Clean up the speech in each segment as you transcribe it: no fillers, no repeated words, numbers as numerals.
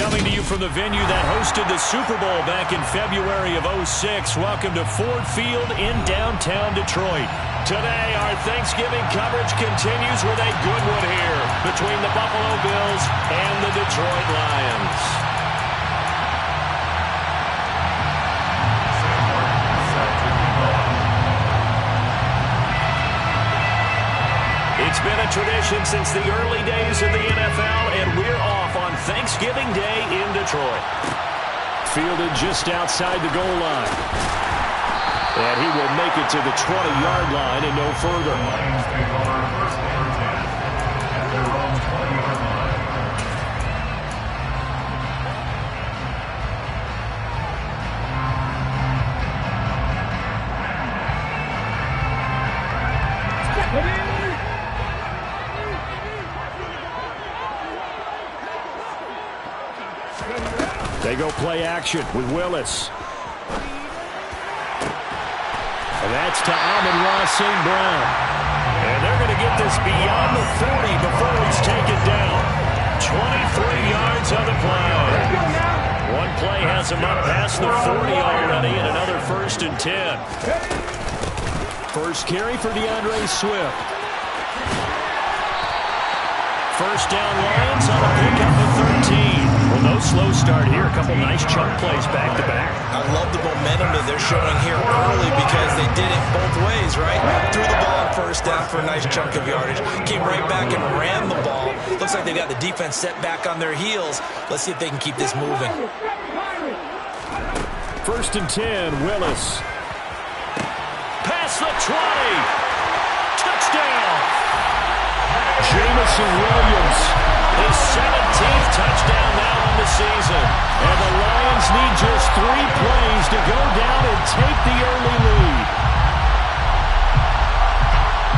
coming to you from the venue that hosted the Super Bowl back in February of '06. Welcome to Ford Field in downtown Detroit. Today, our Thanksgiving coverage continues with a good one here between the Buffalo Bills and the Detroit Lions. It's been a tradition since the early days of the NFL, and we're off on Thanksgiving Day in Detroit. Fielded just outside the goal line. And he will make it to the 20-yard line and no further. They go play action with Willis. And that's to Amon-Ra St. Brown. And they're going to get this beyond the 40 before he's taken down. 23 yards on the play. One play has him up past the 40 already, and another 1st and 10. First carry for DeAndre Swift. First down Lions on a pickup of 13. Well, no slow start here. A couple nice chunk plays back-to-back. I love the momentum that they're showing here early because they did it both ways, right? Threw the ball on first down for a nice chunk of yardage. Came right back and ran the ball. Looks like they got the defense set back on their heels. Let's see if they can keep this moving. 1st and 10, Willis. Past the 20. Touchdown. Jameson Williams. His 17th touchdown now on the season. And the Lions need just 3 plays to go down and take the early lead.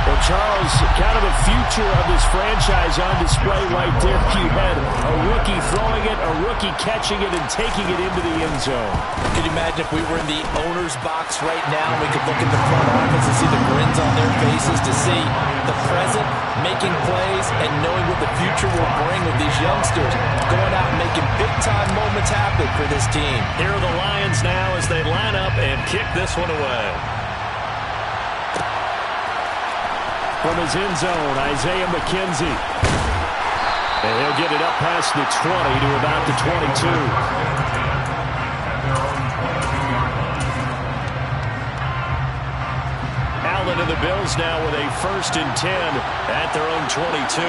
Well, Charles, kind of the future of this franchise on display right there. You had a rookie throwing it, a rookie catching it, and taking it into the end zone. Could you imagine if we were in the owner's box right now, we could look at the front office and see the grins on their faces, to see the present making plays and knowing what the future will bring with these youngsters going out and making big-time moments happen for this team. Here are the Lions now as they line up and kick this one away. From his end zone, Isaiah McKenzie. And he'll get it up past the 20 to about the 22. Allen and the Bills now with a 1st and 10 at their own 22.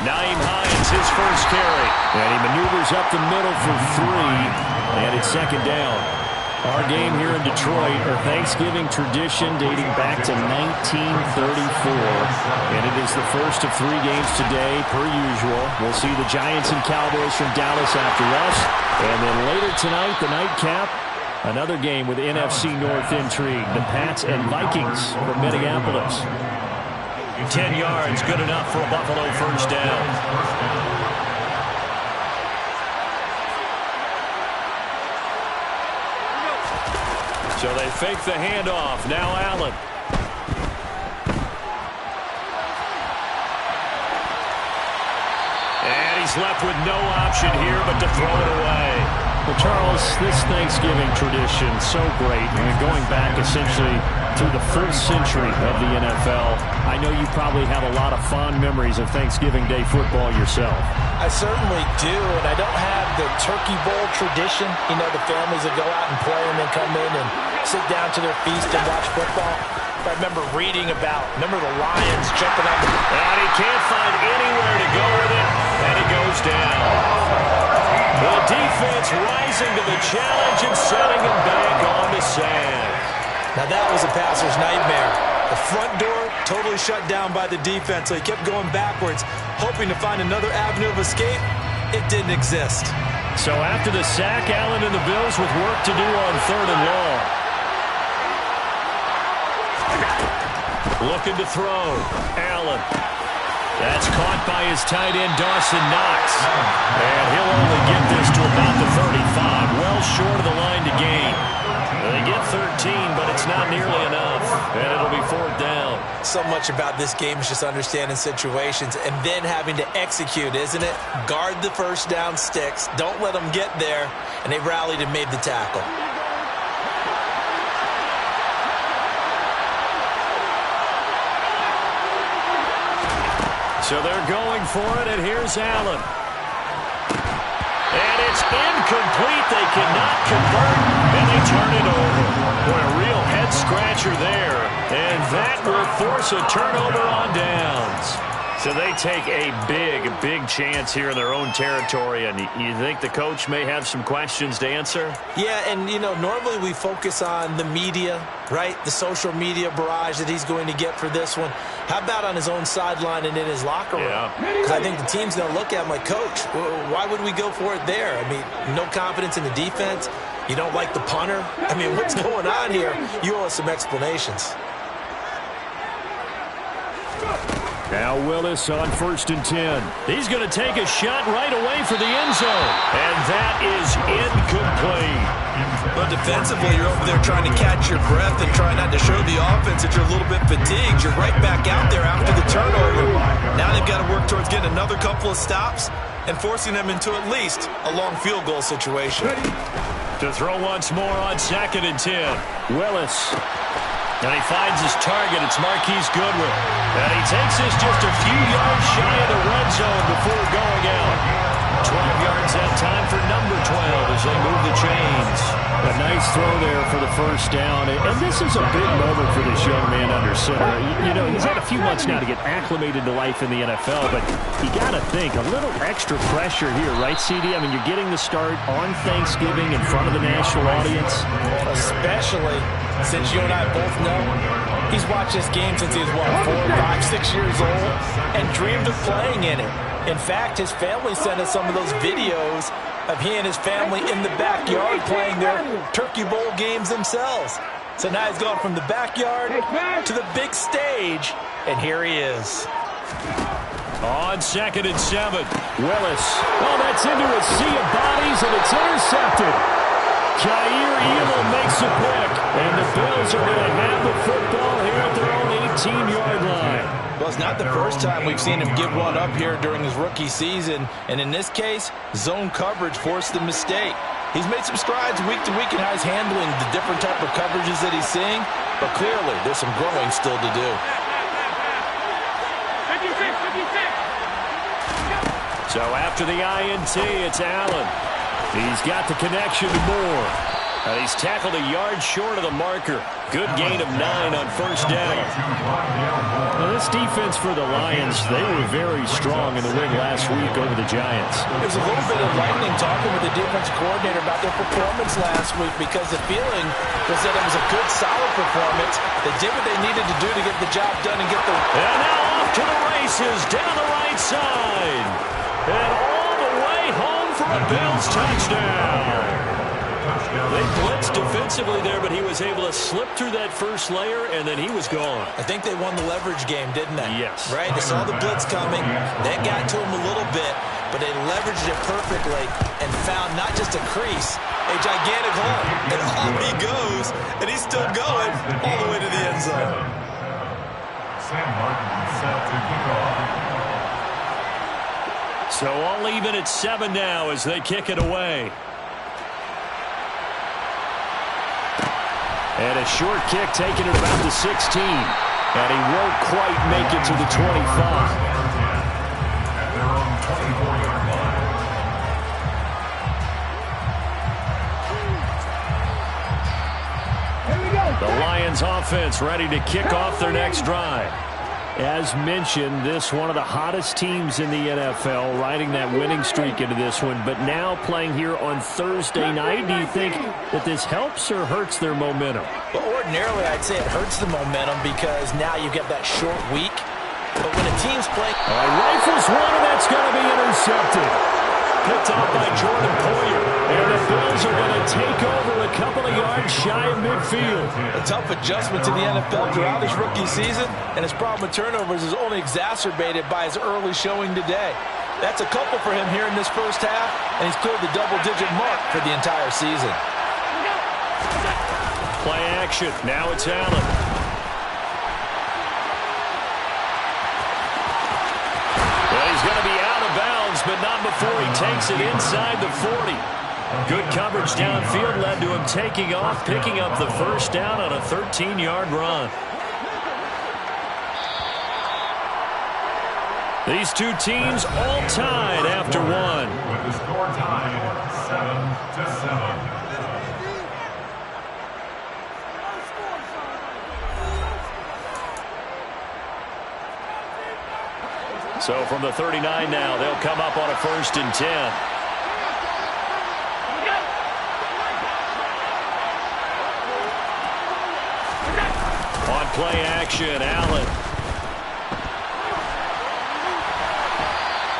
Nyheim Hines, his first carry. And he maneuvers up the middle for 3. And it's 2nd down. Our game here in Detroit, our Thanksgiving tradition dating back to 1934. And it is the first of 3 games today, per usual. We'll see the Giants and Cowboys from Dallas after us. And then later tonight, the nightcap, another game with NFC North intrigue. The Pats and Vikings from Minneapolis. 10 yards, good enough for a Buffalo 1st down. So they fake the handoff. Now Allen. And he's left with no option here but to throw it away. Well, Charles, this Thanksgiving tradition, so great. I mean, going back essentially through the 1st century of the NFL. I know you probably have a lot of fond memories of Thanksgiving Day football yourself. I certainly do, and I don't have the Turkey Bowl tradition. You know, the families that go out and play and then come in and sit down to their feast and watch football. I remember reading about, the Lions jumping up. And he can't find anywhere to go with it, and he goes down. The defense rising to the challenge and setting him back on the sand. Now that was a passer's nightmare. The front door totally shut down by the defense, so he kept going backwards, hoping to find another avenue of escape. It didn't exist. So after the sack, Allen and the Bills with work to do on 3rd and long. Looking to throw. Allen. That's caught by his tight end, Dawson Knox. And he'll only get this to about the 35, well short of the line to gain. They get 13, but it's not nearly enough, and it'll be 4th down. So much about this game is just understanding situations and then having to execute, isn't it? Guard the first down sticks. Don't let them get there, and they rallied and made the tackle. So they're going for it, and here's Allen. And it's incomplete. They cannot convert, and they turn it over. Boy, a real head-scratcher there. And that will force a turnover on downs. So they take a big chance here in their own territory, and you think the coach may have some questions to answer? Yeah, and, you know, normally we focus on the media, right? The social media barrage that he's going to get for this one. How about on his own sideline and in his locker room? Because I think the team's going to look at him like, Coach, why would we go for it there? I mean, no confidence in the defense. You don't like the punter? I mean, what's going on here? You owe us some explanations. Now Willis on 1st and 10. He's going to take a shot right away for the end zone. And that is incomplete. But defensively, you're over there trying to catch your breath and try not to show the offense that you're a little bit fatigued. You're right back out there after the turnover. Now they've got to work towards getting another couple of stops and forcing them into at least a long field goal situation. To throw once more on 2nd and 10. Willis. And he finds his target. It's Marquise Goodwin. And he takes this just a few yards shy of the red zone before going out. 12 yards that time for number 12 as they move the chains. A nice throw there for the first down. And this is a big moment for this young man under center. You know, he's had a few months now to get acclimated to life in the NFL, but you got to think, a little extra pressure here, right, CD? I mean, you're getting the start on Thanksgiving in front of the national audience. Especially since you and I both know he's watched this game since he was, what, 4, 5, 6 years old and dreamed of playing in it. In fact, his family sent us some of those videos of he and his family in the backyard playing their Turkey Bowl games themselves. So now he's gone from the backyard to the big stage, and here he is. On 2nd and 7, Willis. Oh, that's into a sea of bodies, and it's intercepted. Jair Elam makes a pick, and the Bills are going to have the football here at their own 18-yard line. Well, it's not the first time we've seen him give one up here during his rookie season, and in this case, zone coverage forced the mistake. He's made some strides week to week in how he's handling the different type of coverages that he's seeing, but clearly there's some growing still to do. So after the INT, it's Allen. He's got the connection to Moore. He's tackled a yard short of the marker. Good gain of 9 on first down. Now this defense for the Lions, they were very strong in the win last week over the Giants. It was a little bit enlightening talking with the defensive coordinator about their performance last week because the feeling was that it was a good, solid performance. They did what they needed to do to get the job done and get the... And now off to the races down the right side. And all the way home for a Bills touchdown. They blitzed defensively there, but he was able to slip through that first layer, and then he was gone. I think they won the leverage game, didn't they? Yes. Right? They saw the blitz coming. That got to him a little bit, but they leveraged it perfectly and found not just a crease, a gigantic hole. And off he goes, and he's still going all the way to the end zone. Sam Martin set to kick off. So all even at 7 now as they kick it away. And a short kick taken at about the 16. And he won't quite make it to the 25. At their own 24-yard line. The Lions offense ready to kick off their next drive. As mentioned, this one of the hottest teams in the NFL, riding that winning streak into this one, but now playing here on Thursday night. Do you think that this helps or hurts their momentum? Well, ordinarily, I'd say it hurts the momentum because now you get that short week. But when a team's playing... Rifles one, and that's going to be intercepted. Picked off by Jordan Poyer. And the Bills are going to take over a couple of yards shy of midfield. A tough adjustment to the NFL throughout his rookie season, and his problem with turnovers is only exacerbated by his early showing today. That's a couple for him here in this first half, and he's cleared the double-digit mark for the entire season. Play action. Now it's Allen. Well, he's going to be out of bounds, but not before he takes it inside the 40. Good coverage downfield led to him taking off, picking up the first down on a 13-yard run. These two teams all tied after one. With the score tied 7-7. So from the 39 now, they'll come up on a 1st and 10. On play action, Allen.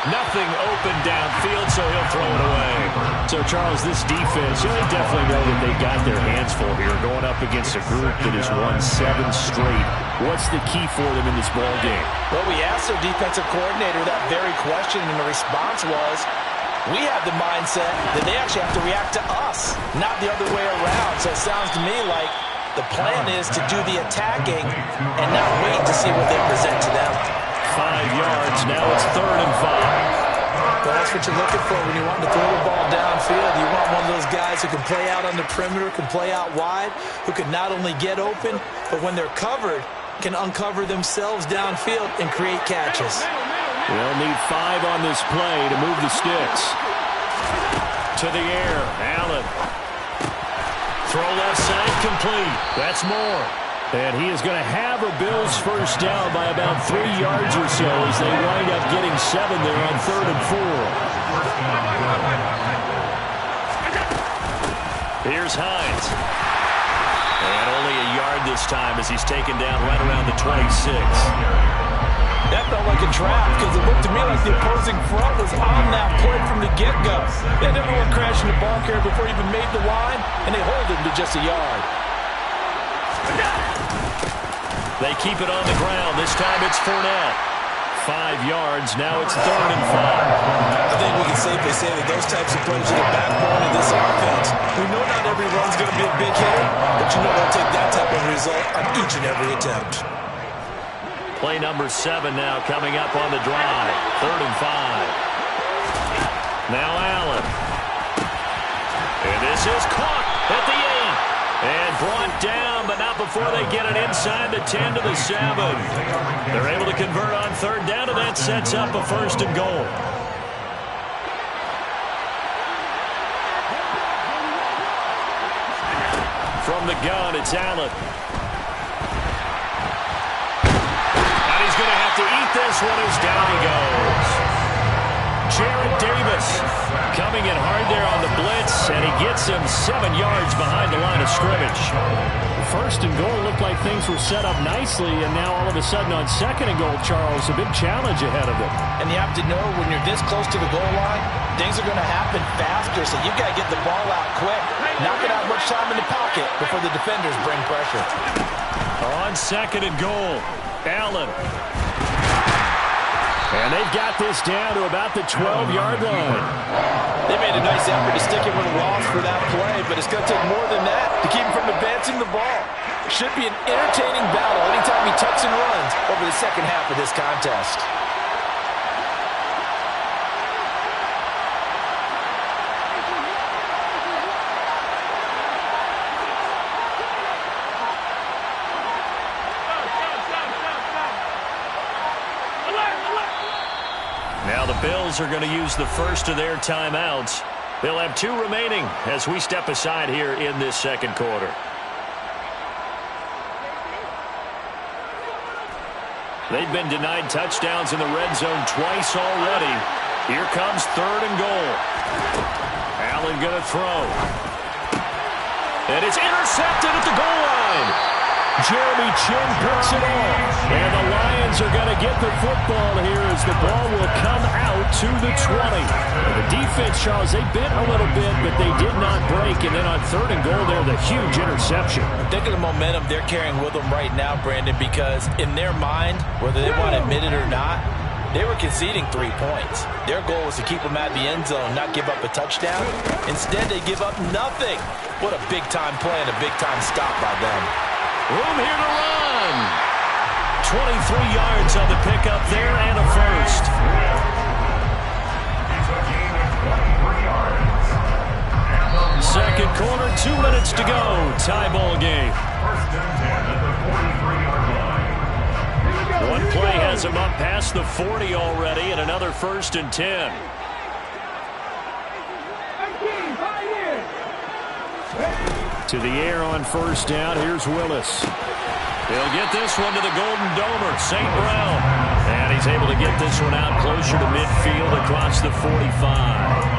Nothing open downfield, so he'll throw it away. So, Charles, this defense, they definitely know that they got their hands full here, going up against a group that has won 7 straight. What's the key for them in this ball game? Well, we asked their defensive coordinator that very question, and the response was, we have the mindset that they actually have to react to us, not the other way around. So it sounds to me like the plan is to do the attacking and not wait to see what they present to them. 5 yards. Now it's 3rd and 5. Well, that's what you're looking for when you want to throw the ball downfield. You want one of those guys who can play out on the perimeter, can play out wide, who can not only get open, but when they're covered, can uncover themselves downfield and create catches. They'll need 5 on this play to move the sticks. To the air, Allen. Throw left side complete. That's more. And he is going to have a Bills first down by about 3 yards or so as they wind up getting 7 there on 3rd and 4. Here's Hines. And only a yard this time as he's taken down right around the 26. That felt like a trap because it looked to me like the opposing front was on that play from the get-go. They didn't want to crash in the ball carrier before he even made the line, and they hold him to just a yard. They keep it on the ground. This time it's Fournette. 5 yards. Now it's 3rd and 5. I think we can safely say that those types of plays are the backbone of this offense. We know not every run's going to be a big hit, but you know they'll take that type of result on each and every attempt. Play number 7 now coming up on the drive. 3rd and 5. Now Allen. And this is caught at the 8. And brought down, but not before they get it inside the 10 to the 7. They're able to convert on 3rd down, and that sets up a 1st and goal. From the gun, it's Allen. And he's going to have to eat this one as down he goes. Jarrad Davis coming in hard there on the blitz, and he gets him 7 yards behind the line of scrimmage. 1st and goal looked like things were set up nicely, and now all of a sudden on 2nd and goal, Charles, a big challenge ahead of them. And you have to know when you're this close to the goal line, things are going to happen faster, so you've got to get the ball out quick. Not going to have much time in the pocket before the defenders bring pressure. On 2nd and goal, Allen. And they've got this down to about the 12-yard line. They made a nice effort to stick him with a loss for that play, but it's going to take more than that to keep him from advancing the ball. Should be an entertaining battle anytime he tucks and runs over the second half of this contest. Now the Bills are going to use the first of their timeouts. They'll have 2 remaining as we step aside here in this 2nd quarter. They've been denied touchdowns in the red zone twice already. Here comes 3rd and goal. Allen going to throw. And it's intercepted at the goal line. Jeremy Chinn picks it off. And the Lions are going to get the football here as the ball will come out to the 20. And the defense, Charles, they bent a little bit, but they did not break. And then on 3rd and goal there, the huge interception. Think of the momentum they're carrying with them right now, Brandon, because in their mind, whether they want to admit it or not, They were conceding 3 points. Their goal was to keep them out of the end zone, not give up a touchdown. Instead, they give up nothing. What a big-time play and a big-time stop by them. Room here to run. 23 yards on the pickup there and a first. Second quarter, 2 minutes to go. Tie ball game. One play has him up past the 40 already, and another 1st and 10. To the air on 1st down. Here's Willis. He'll get this one to the Golden Domer, St. Brown. And he's able to get this one out closer to midfield across the 45.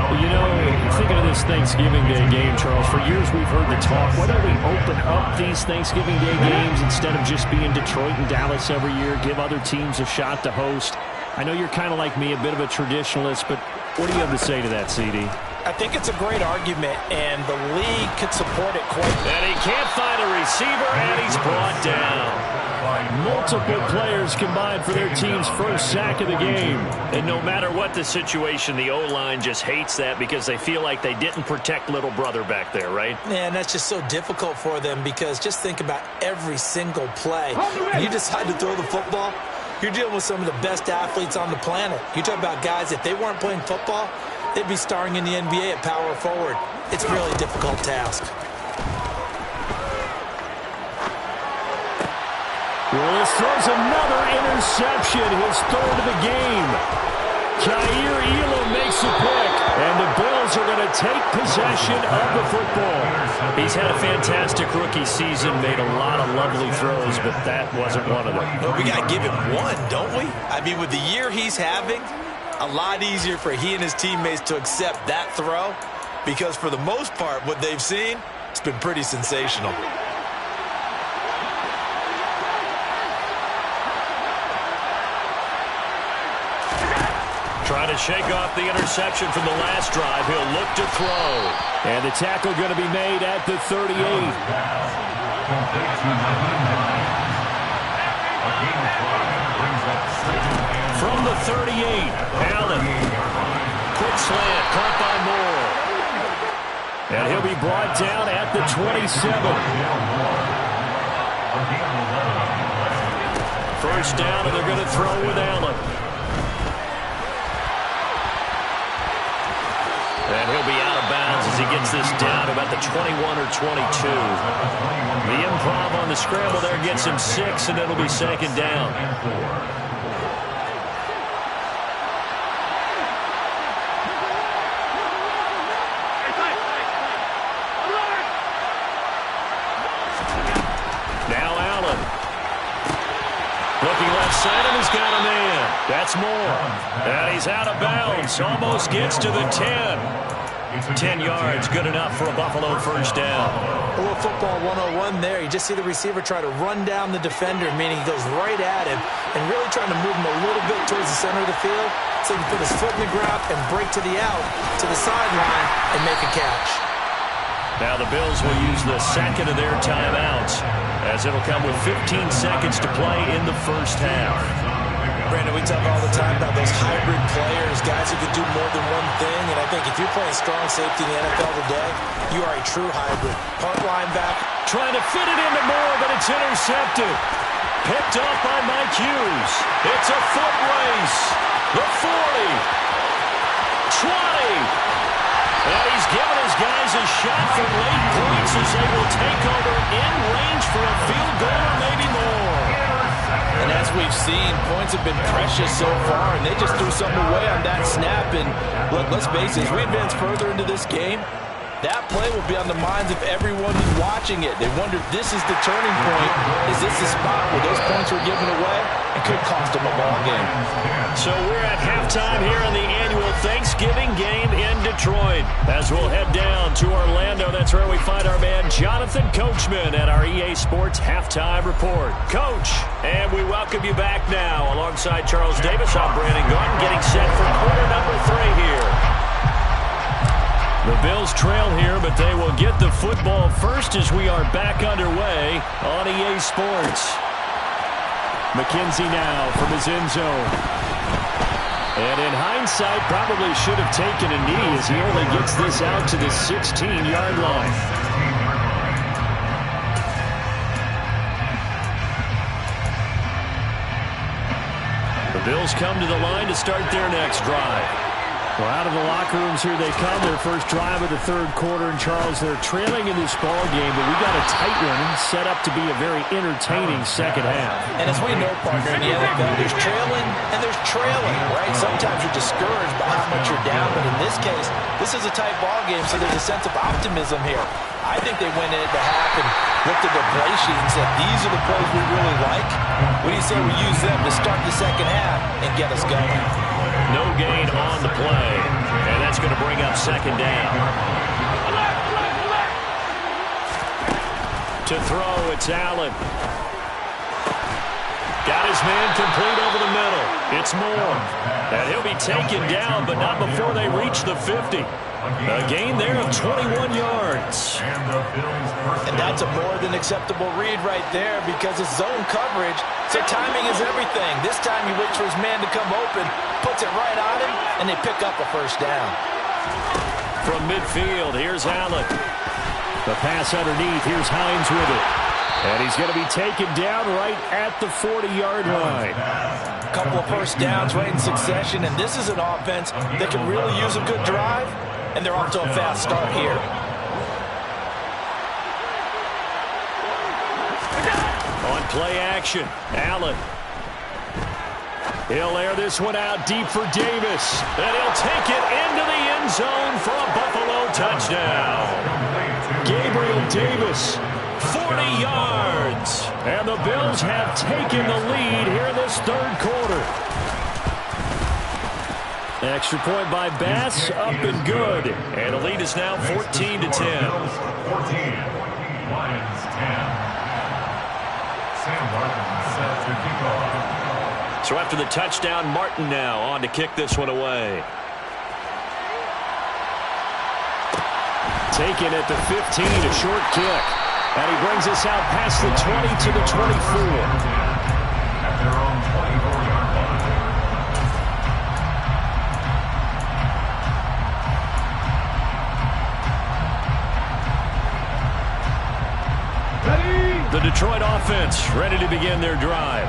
You know, thinking of this Thanksgiving Day game, Charles, for years we've heard the talk, why don't we open up these Thanksgiving Day games instead of just being Detroit and Dallas every year, give other teams a shot to host? I know you're kind of like me, a bit of a traditionalist, but what do you have to say to that, CD? I think it's a great argument, and the league could support it quite well. And he can't find a receiver, and he's brought down. Multiple players combined for their team's first sack of the game. And no matter what the situation, the O-line just hates that because they feel like they didn't protect little brother back there, right? Man, that's just so difficult for them because just think about every single play. When you decide to throw the football, you're dealing with some of the best athletes on the planet. You talk about guys, if they weren't playing football, they'd be starring in the NBA at power forward. It's a really difficult task. Willis throws another interception, his 3rd of the game. Kaiir Elam makes a pick, and the Bills are going to take possession of the football. He's had a fantastic rookie season, made a lot of lovely throws, but that wasn't one of them. Well, we got to give him one, don't we? I mean, with the year he's having, a lot easier for he and his teammates to accept that throw because for the most part, what they've seen, it's been pretty sensational. Trying to shake off the interception from the last drive. He'll look to throw. And the tackle going to be made at the 38. From the 38, Allen. Quick slant, caught by Moore. And he'll be brought down at the 27. First down, and they're going to throw with Allen. And he'll be out of bounds as he gets this down to about the 21 or 22. The improv on the scramble there gets him 6, and it'll be 2nd down. Now Allen. Looking left side, and he's got a man. That's Moore. And he's out of bounds. Almost gets to the 10. 10 yards, good enough for a Buffalo first down. A little football 101 there. You just see the receiver try to run down the defender, meaning he goes right at him and really trying to move him a little bit towards the center of the field so he can put his foot in the ground and break to the out, to the sideline, and make a catch. Now the Bills will use the 2nd of their timeouts as it'll come with 15 seconds to play in the first half. Brandon, we talk all the time about those hybrid players, guys who can do more than one thing, and I think if you're playing strong safety in the NFL today, you are a true hybrid. Punt linebacker. Trying to fit it into Moore, but it's intercepted. Picked off by Mike Hughes. It's a foot race. The 40. 20. And he's given his guys a shot for late points as they will take over in range for a field goal or maybe more. And as we've seen, points have been precious so far, and they just threw something away on that snap. And look, let's face it, as we advance further into this game, that play will be on the minds of everyone who's watching it. They wonder if this is the turning point. Is this the spot where those points were given away and could cost them a ball game? So we're at halftime here in the annual Thanksgiving game in Detroit. As we'll head down to Orlando, that's where we find our man Jonathan Coachman at our EA Sports Halftime Report. Coach, and we welcome you back now. Alongside Charles Davis, I'm Brandon Gaudin, getting set for quarter number 3 here. The Bills trail here, but they will get the football first as we are back underway on EA Sports. McKenzie now from his end zone. And in hindsight, probably should have taken a knee as he only gets this out to the 16-yard line. The Bills come to the line to start their next drive. Well, out of the locker rooms here they come. Their first drive of the third quarter. And, Charles, they're trailing in this ball game, but we got a tight one set up to be a very entertaining second half. And as we know, partner, in the NFL, there's trailing and there's trailing, right? Sometimes you're discouraged by how much you're down, but in this case, this is a tight ball game, so there's a sense of optimism here. I think they went into the half and looked at their play sheet and said, these are the plays we really like. What do you say we use them to start the second half and get us going? No gain on the play, and that's going to bring up second down. To throw, it's Allen. Got his man complete over the middle. It's Moore. And he'll be taken down, but not before they reach the 50. A gain there of 21 yards. And that's a more than acceptable read right there because it's zone coverage, so timing is everything. This time he waits for his man to come open, puts it right on him, and they pick up a first down. From midfield, here's Allen. The pass underneath, here's Hines with it. And he's going to be taken down right at the 40-yard line. A couple of first downs right in succession, and this is an offense that can really use a good drive, and they're off to a fast start here. On play action, Allen. He'll air this one out deep for Davis. And he'll take it into the end zone for a Buffalo touchdown. Gabriel Davis, 40 yards. And the Bills have taken the lead here in this third quarter. Extra point by Bass, up and good. And the lead is now 14-10. 14, Lions 10. Sam Martin set to kick off. So after the touchdown, Martin now on to kick this one away. Taken at the 15, a short kick. And he brings us out past the 20 to the 24. At their own 24-yard line. The Detroit offense ready to begin their drive.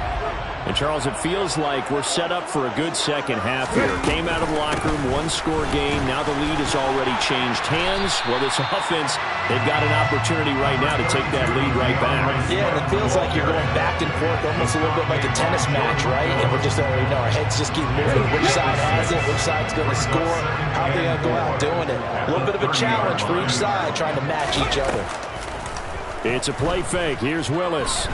And, Charles, it feels like we're set up for a good second half here. Came out of the locker room, one-score game. Now the lead has already changed hands. Well, this offense, they've got an opportunity right now to take that lead right back. Yeah, and it feels like you're going back and forth, almost a little bit like a tennis match, right? And we're just already know our heads just keep moving. Which side has it? Which side's going to score? How are they going to go out doing it? A little bit of a challenge for each side, trying to match each other. It's a play fake. Here's Willis.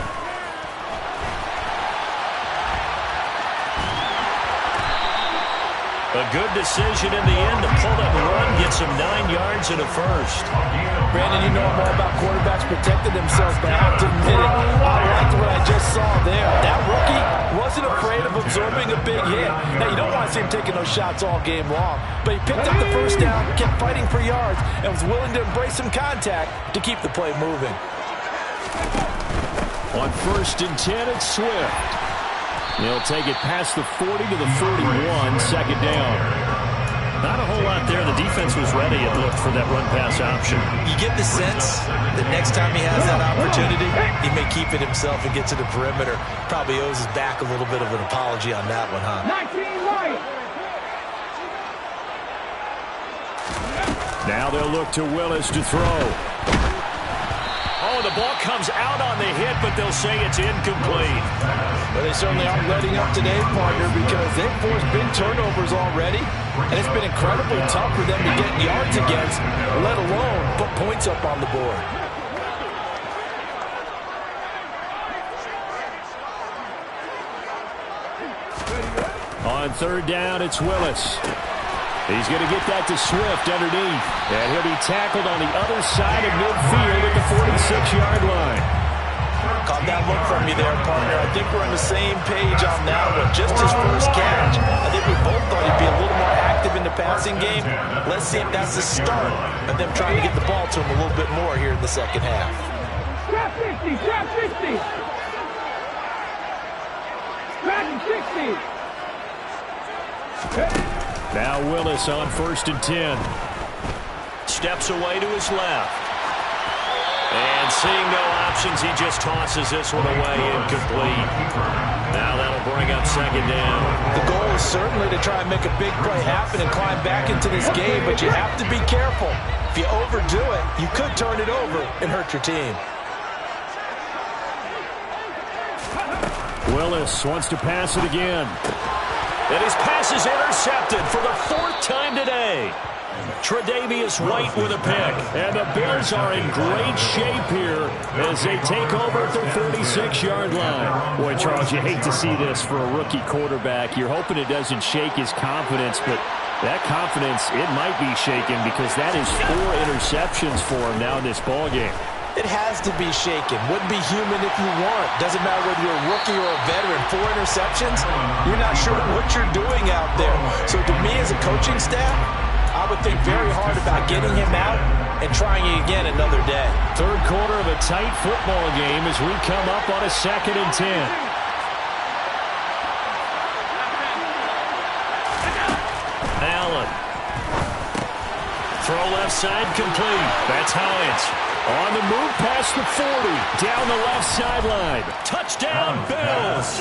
A good decision in the end to pull that run, get some 9 yards and a first. Brandon, you know more about quarterbacks protecting themselves, but I have to admit it. I liked what I just saw there. That rookie wasn't afraid of absorbing a big hit. Now, you don't want to see him taking those shots all game long, but he picked up the first down, kept fighting for yards, and was willing to embrace some contact to keep the play moving. On 1st and 10, it's Swift. They'll take it past the 40 to the 41, second down. Not a whole lot there. The defense was ready, it looked, for that run-pass option. You get the sense that next time he has that opportunity, he may keep it himself and get to the perimeter. Probably owes his back a little bit of an apology on that one, huh? 19 right. Now they'll look to Willis to throw. Oh, the ball comes out on the hit, but they'll say it's incomplete. But they certainly aren't letting up today, partner, because they've forced big turnovers already, and it's been incredibly tough for them to get yards against, let alone put points up on the board. On 3rd down, it's Willis. He's going to get that to Swift underneath. And he'll be tackled on the other side of midfield at the 46-yard line. Caught that look from you there, partner. I think we're on the same page on that one. Just his first catch. I think we both thought he'd be a little more active in the passing game. Let's see if that's the start of them trying to get the ball to him a little bit more here in the second half. Trap 50, trap 50. Trap 60. Now Willis on 1st and 10. Steps away to his left. And seeing no options, he just tosses this one away, incomplete. Now that'll bring up 2nd down. The goal is certainly to try and make a big play happen and climb back into this game, but you have to be careful. If you overdo it, you could turn it over and hurt your team. Willis wants to pass it again. And his pass is intercepted for the 4th time today. Tre'Davious White with a pick. And the Bills are in great shape here as they take over at their 46-yard line. Boy, Charles, you hate to see this for a rookie quarterback. You're hoping it doesn't shake his confidence, but that confidence, it might be shaken because that is 4 interceptions for him now in this ballgame. It has to be shaken. Wouldn't be human if you weren't. Doesn't matter whether you're a rookie or a veteran. 4 interceptions, you're not sure what you're doing out there. So to me as a coaching staff, I would think very hard about getting him out and trying it again another day. 3rd quarter of a tight football game as we come up on a 2nd and 10. Allen. Throw left side complete. That's Hines. On the move past the 40. Down the left sideline. Touchdown, Bills.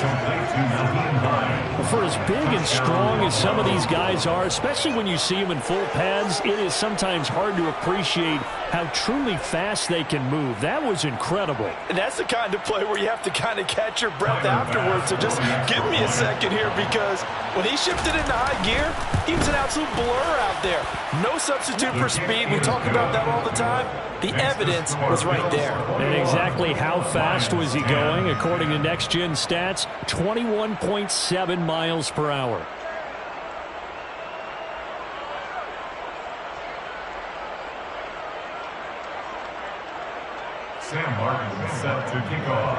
For as big and strong as some of these guys are, especially when you see them in full pads, it is sometimes hard to appreciate how truly fast they can move. That was incredible. And that's the kind of play where you have to kind of catch your breath afterwards. So just give me a second here, because when he shifted into high gear, he was an absolute blur out there. No substitute for speed. We talk about that all the time. The evidence was right there. And exactly how fast was he going? According to Next Gen Stats, 21.7 miles per hour. Sam Martin is set to kick off.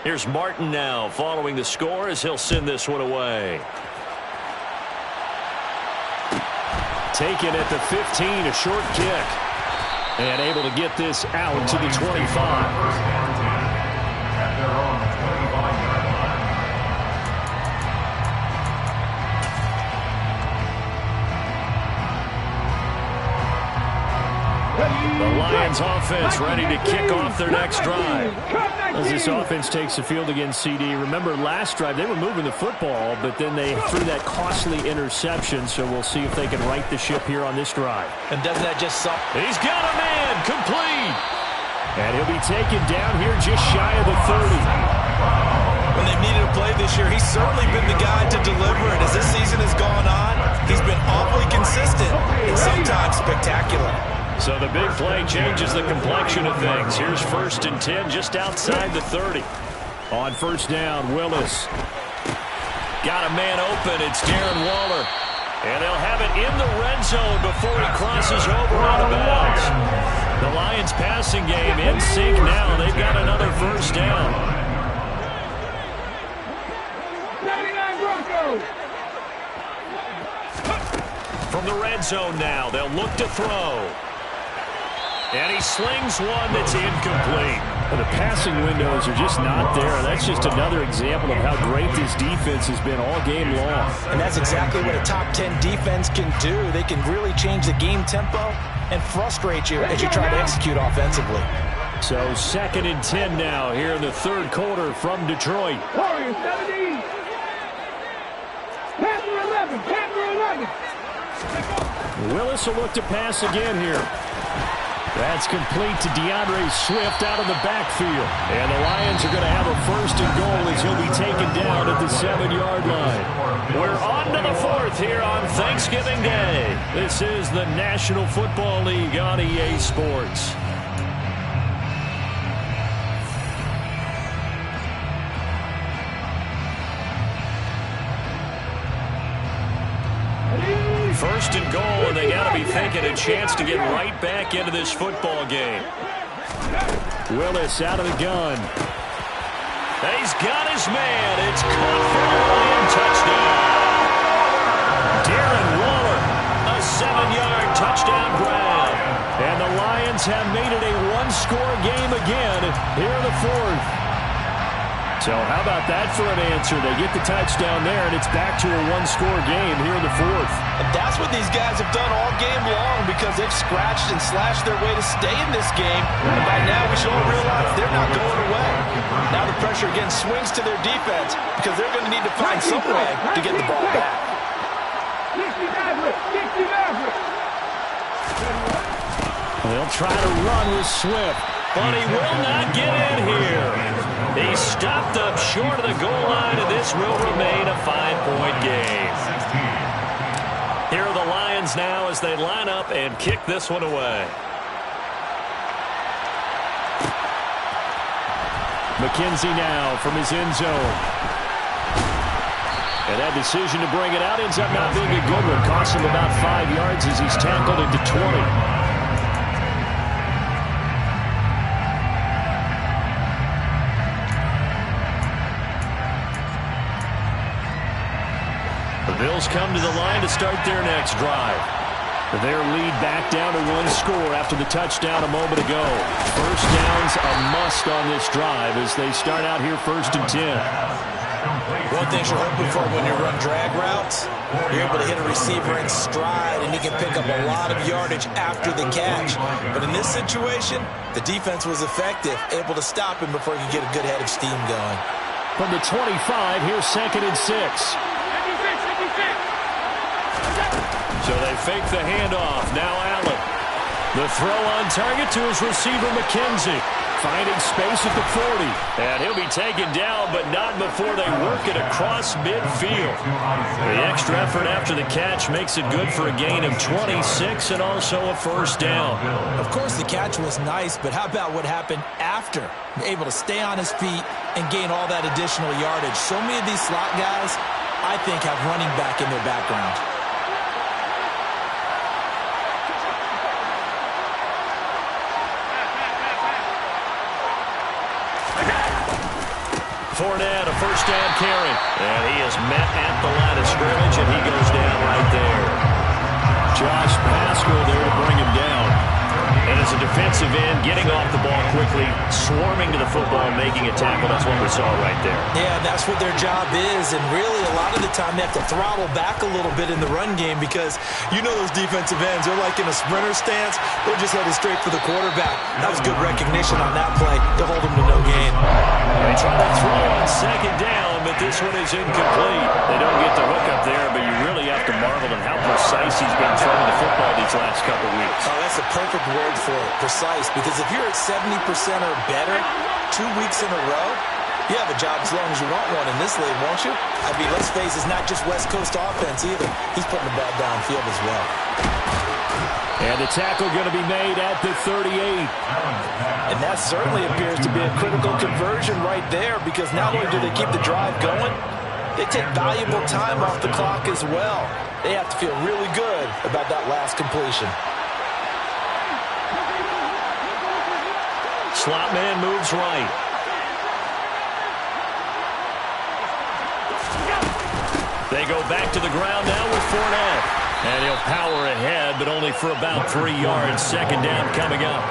Here's Martin now following the score as he'll send this one away. Taken at the 15, a short kick. And able to get this out to the 25. The Lions offense ready to kick off their next drive. As this offense takes the field against CD. Remember last drive they were moving the football, but then they threw that costly interception, so we'll see if they can right the ship here on this drive. And doesn't that just suck? He's got a man, complete. And he'll be taken down here just shy of the 30. When they've needed a play this year, he's certainly been the guy to deliver it. As this season has gone on, he's been awfully consistent and sometimes spectacular. So the big play changes the complexion of things. Here's 1st and 10 just outside the 30. On 1st down, Willis. Got a man open. It's Darren Waller. And they'll have it in the red zone before he crosses over out of bounds. The Lions passing game in sync now. They've got another 1st down. 99 Broncos. From the red zone now, they'll look to throw. And he slings one that's incomplete. The passing windows are just not there. That's just another example of how great this defense has been all game long. And that's exactly what a top 10 defense can do. They can really change the game tempo and frustrate you as you try to execute offensively. So 2nd and 10 now here in the 3rd quarter from Detroit. Warriors 17. Panther 11. Panther 11. Willis will look to pass again here. That's complete to DeAndre Swift out of the backfield. And the Lions are going to have a 1st and goal as he'll be taken down at the 7-yard line. We're on to the 4th here on Thanksgiving Day. This is the National Football League on EA Sports. First and goal, and they got to be thinking a chance to get right back into this football game. Willis out of the gun. He's got his man. It's caught for a Lion touchdown. Darren Waller, a 7-yard touchdown grab. And the Lions have made it a one-score game again here in the 4th. So how about that for an answer? They get the touchdown there, and it's back to a one-score game here in the fourth. And that's what these guys have done all game long because they've scratched and slashed their way to stay in this game. And by now, we should all realize they're not going away. Now the pressure again swings to their defense because they're going to need to find some way to get the ball back. They'll try to run with Swift, but he will not get in here. He's stopped up short of the goal line, and this will remain a 5-point game. Here are the Lions now as they line up and kick this one away. McKenzie now from his end zone. And that decision to bring it out ends up not being a good one. Costs him about 5 yards as he's tackled into 20. The Bills come to the line to start their next drive. Their lead back down to one score after the touchdown a moment ago. First down's a must on this drive as they start out here 1st and 10. One thing you're hoping for when you run drag routes, you're able to hit a receiver in stride and he can pick up a lot of yardage after the catch. But in this situation, the defense was effective, able to stop him before he could get a good head of steam going. From the 25, here's 2nd and 6. So they fake the handoff. Now Allen. The throw on target to his receiver, McKenzie. Finding space at the 40. And he'll be taken down, but not before they work it across midfield. The extra effort after the catch makes it good for a gain of 26 and also a first down. Of course, the catch was nice, but how about what happened after? Able to stay on his feet and gain all that additional yardage. So many of these slot guys, I think, have running back in their background. Fournette, a first down carry. And he is met at the line of scrimmage, and he goes down right there. Josh Pascal there to bring him down. And as a defensive end, getting off the ball quickly, swarming to the football, making a tackle. That's what we saw right there. Yeah, that's what their job is. And really, a lot of the time, they have to throttle back a little bit in the run game because you know those defensive ends, they're like in a sprinter stance. They're just headed straight for the quarterback. That was good recognition on that play to hold him to no gain. They try to throw on 2nd down, but this one is incomplete. They don't get the hook up there, but you really have to marvel at how precise he's been throwing the football these last couple weeks. Oh, that's a perfect word for it, precise, because if you're at 70% or better 2 weeks in a row, you have a job as long as you want one in this league, won't you? I mean, let's face it, it's not just West Coast offense either. He's putting the ball downfield as well. And the tackle going to be made at the 38. And that certainly appears to be a critical conversion right there because not only do they keep the drive going, they take valuable time off the clock as well. They have to feel really good about that last completion. Slot man moves right. They go back to the ground now with Fournette. And he'll power ahead, but only for about 3 yards. 2nd down coming up.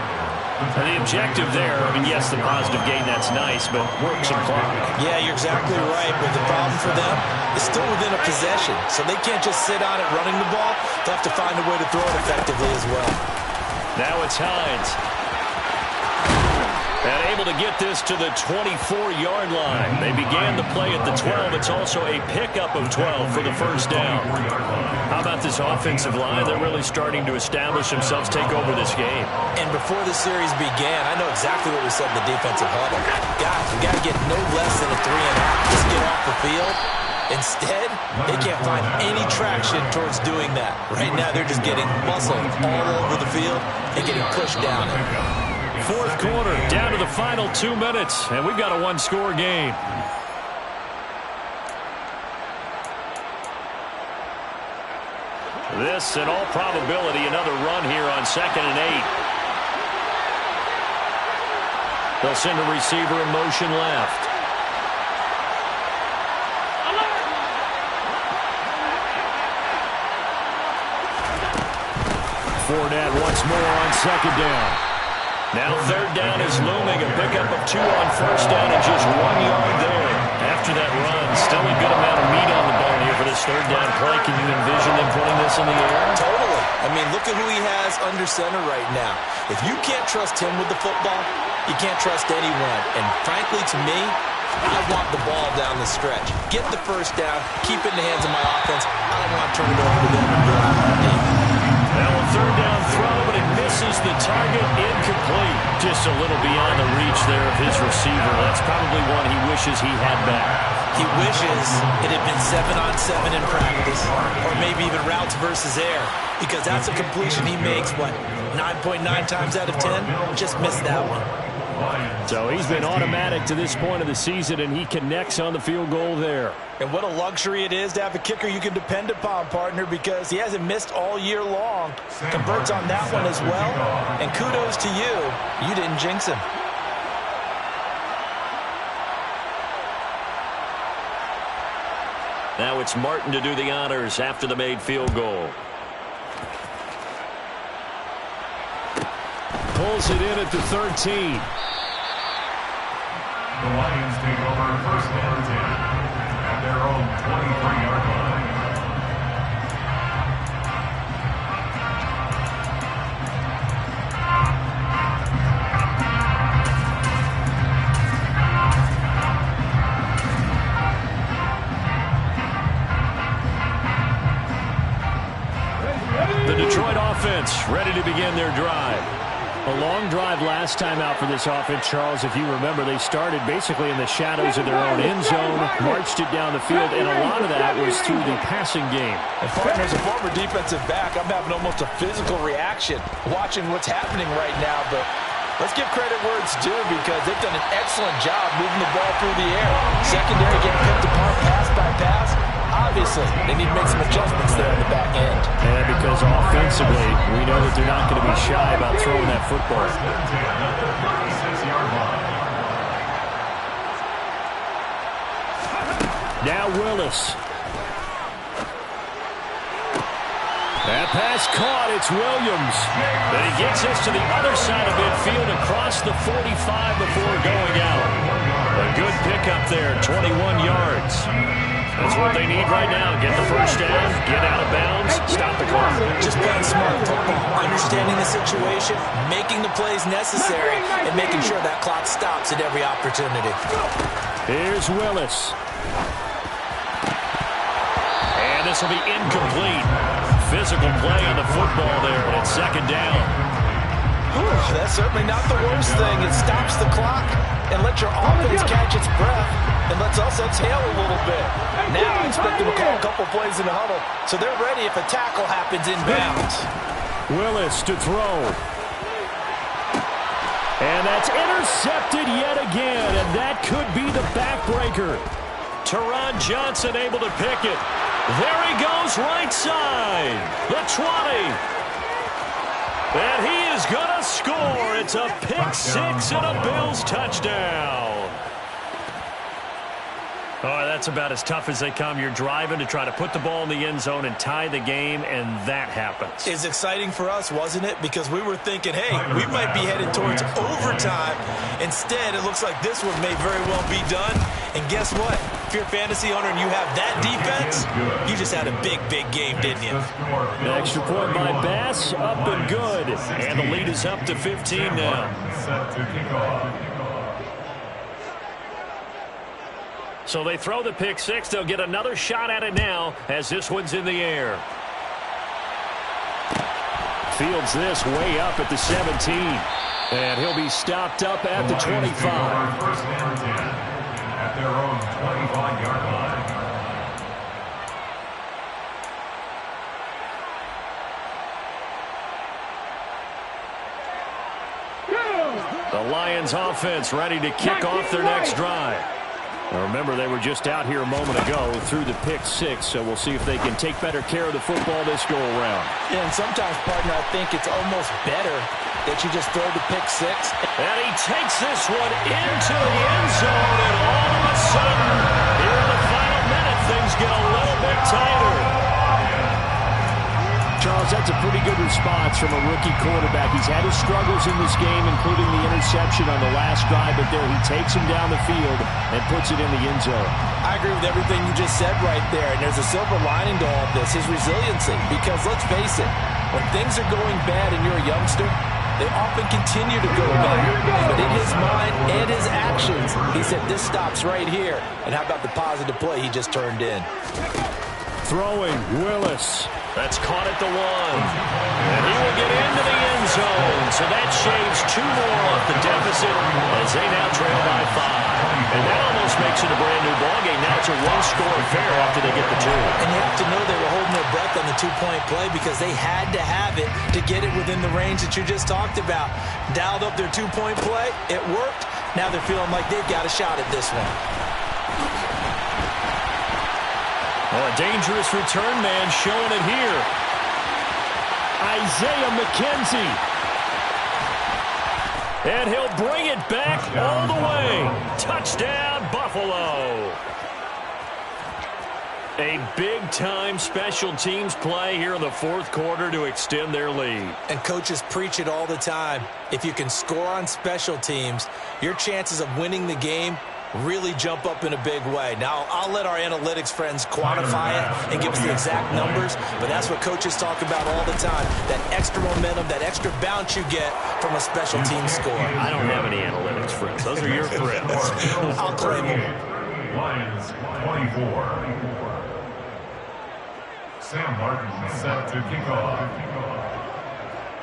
And the objective there, I mean, yes, the positive gain, that's nice, but work some clock. Yeah, you're exactly right, but the problem for them is still within a possession. So they can't just sit on it running the ball. They'll have to find a way to throw it effectively as well. Now it's Hines. And able to get this to the 24-yard line. They began the play at the 12. It's also a pickup of 12 for the first down. How about this offensive line? They're really starting to establish themselves, take over this game. And before the series began, I know exactly what we said in the defensive huddle. Guys, we got to get no less than a 3-and-out. Just get off the field. Instead, they can't find any traction towards doing that. Right now, they're just getting muscled all over the field and getting pushed down. Fourth quarter, down to the final 2 minutes, and we've got a one-score game. This, in all probability, another run here on 2nd and 8. They'll send a receiver in motion left. Fournette once more on 2nd down. Now 3rd down is looming. A pickup of 2 on 1st down and just 1 yard there. after that run. Still a good amount of meat on the bone here for this third down play. Can you envision them putting this in the air? Totally. I mean, look at who he has under center right now. If you can't trust him with the football, you can't trust anyone. And frankly, to me, I want the ball down the stretch. Get the first down, keep it in the hands of my offense. I don't want to turn it over to them and go out on a game. Now a third down throw, but it misses the target. Incomplete. Just a little beyond the reach there of his receiver. That's probably one he wishes he had back. He wishes it had been 7-on-7 in practice, or maybe even routes versus air, because that's a completion he makes, what, 9.9 times out of 10? Just missed that one. So he's been automatic to this point of the season, and he connects on the field goal there. And what a luxury it is to have a kicker you can depend upon, partner, because he hasn't missed all year long. Converts on that one as well, and kudos to you. You didn't jinx him. Now it's Martin to do the honors after the made field goal. Pulls it in at the 13. The Lions take over first and 10 at their own 23-yard line. The Detroit offense ready to begin their drive. A long drive last time out for this offense, Charles. If you remember, they started basically in the shadows of their own end zone, marched it down the field, and a lot of that was through the passing game. And partner, as a former defensive back, I'm having almost a physical reaction watching what's happening right now. But let's give credit where it's due, because they've done an excellent job moving the ball through the air. Secondary getting picked apart pass by pass. Obviously, they need to make some adjustments there in the back end. And because offensively, we know that they're not going to be shy about throwing that football. Now Willis. That pass caught. It's Williams. And he gets us to the other side of midfield across the 45 before going out. A good pickup there, 21 yards. That's what they need right now. Get the first down, get out of bounds, stop the clock. Just playing smart football, understanding the situation, making the plays necessary, and making sure that clock stops at every opportunity. Here's Willis. And this will be incomplete. Physical play on the football there, but it's second down. Whew, that's certainly not the worst thing. It stops the clock and lets your offense catch its breath and lets us exhale a little bit. Now I expect them to call a couple plays in the huddle, so they're ready if a tackle happens inbounds. Willis to throw. And that's intercepted yet again, and that could be the backbreaker. Teron Johnson able to pick it. There he goes, right side. The 20. And he is going to score. It's a pick six and a Bills touchdown. Oh, that's about as tough as they come. You're driving to try to put the ball in the end zone and tie the game, and that happens. It's exciting for us, wasn't it? Because we were thinking, hey, we might be headed towards overtime. Instead, it looks like this one may very well be done. And guess what? If you're a fantasy owner and you have that defense, you just had a big, big game, didn't you? An extra point by Bass, up and good. And the lead is up to 15 now. Set to kick off. So they throw the pick six. They'll get another shot at it now as this one's in the air. Fields this way up at the 17. And he'll be stopped up at the 25. First and 10 at their own 25-yard line. The Lions offense ready to kick off their next drive. Now remember, they were just out here a moment ago through the pick six, so we'll see if they can take better care of the football this go-around. Yeah, and sometimes, partner, I think it's almost better that you just throw the pick six. And he takes this one into the end zone, and all of a sudden, here in the final minute, things get a little bit tighter. Charles, that's a pretty good response from a rookie quarterback. He's had his struggles in this game, including the interception on the last drive, but there he takes him down the field and puts it in the end zone. I agree with everything you just said right there, and there's a silver lining to all of this, his resiliency. Because let's face it, when things are going bad and you're a youngster, they often continue to go bad. But in his mind and his actions, he said, this stops right here. And how about the positive play he just turned in? Throwing, Willis. That's caught at the 1. And he will get into the end zone. So that shaves 2 more off the deficit as they now trail by 5. And that almost makes it a brand-new ballgame. Now it's a one-score affair after they get the 2. And you have to know they were holding their breath on the 2-point play because they had to have it to get it within the range that you just talked about. Dialed up their 2-point play. It worked. Now they're feeling like they've got a shot at this one. Oh, a dangerous return man showing it here. Isaiah McKenzie. And he'll bring it back all the way. Touchdown, Buffalo. A big-time special teams play here in the fourth quarter to extend their lead. And coaches preach it all the time. If you can score on special teams, your chances of winning the game really jump up in a big way. Now, I'll let our analytics friends quantify it and give us the exact numbers, but that's what coaches talk about all the time, that extra momentum, that extra bounce you get from a special team score. I don't have any analytics friends. Those are your friends. I'll claim them. Lions 24. Sam Martin set to kick off.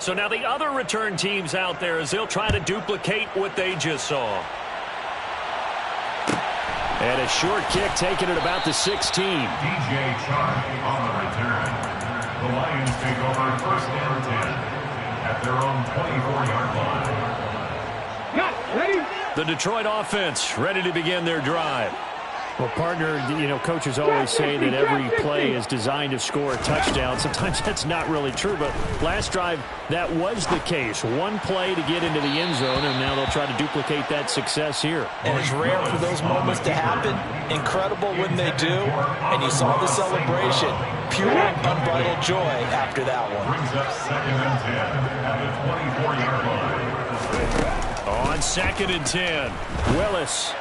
So now the other return teams out there as they'll try to duplicate what they just saw. And a short kick taken at about the 16. DJ Chark on the return. The Lions take over first and 10 at their own 24-yard line. Got ready. The Detroit offense ready to begin their drive. Well, partner, you know, coaches always say that every play is designed to score a touchdown. Sometimes that's not really true, but last drive, that was the case. One play to get into the end zone, and now they'll try to duplicate that success here. And it's rare for those moments to happen. Incredible when they do. And you saw the celebration. Pure, unbridled joy after that one. Brings up second and 10 at the 24-yard line. On second and 10, Willis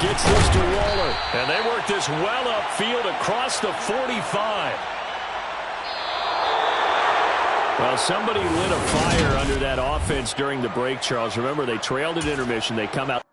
gets this to Waller, and they work this well upfield across the 45. Well, somebody lit a fire under that offense during the break, Charles. Remember, they trailed at intermission. They come out.